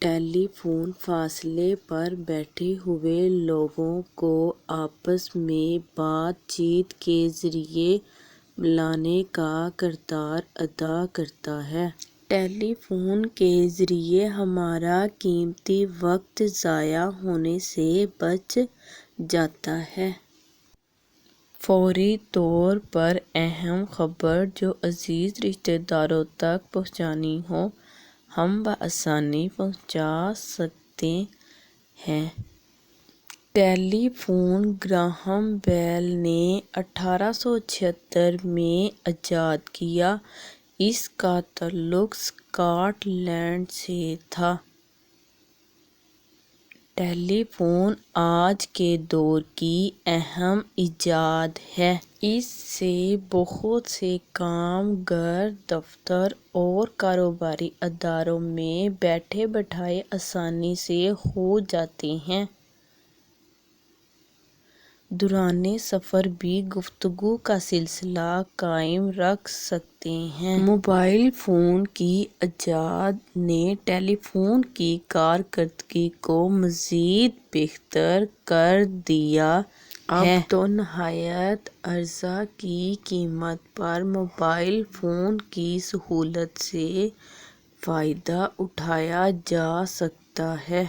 ٹیلی phone فاصلے پر بیٹھے ہوئے لوگوں کو آپس میں بات چیت کے ذریعے ملانے کا کردار ادا کرتا ہے۔ ٹیلی فون کے ذریعے ہمارا قیمتی وقت ضائع ہونے سے بچ جاتا ہے۔ فوری طور پر اہم خبر جو عزیز رشتہ داروں تک پہنچانی ہو، ہم بآسانی پہنچا سکتے ہیں۔ ٹیلی فون گراہم بیل نے 1876 میں ایجاد کیا۔ اس کا تعلق اسکاٹ لینڈ سے تھا۔ ٹیلی فون آج کے دور کی اہم ایجاد ہے۔ اس سے بہت سے کام گھر، دفتر اور کاروباری اداروں میں بیٹھے بٹھائے آسانی سے ہو جاتے ہیں۔ دوران سفر بھی گفتگو کا سلسلہ قائم رکھ سکتے ہیں۔ موبائل فون کی ایجاد نے ٹیلی فون کی کارکردگی کو مزید بہتر کر دیا ہے۔ اب تو نہایت ارزاں کی قیمت پر موبائل فون کی سہولت سے فائدہ اٹھایا جا سکتا ہے۔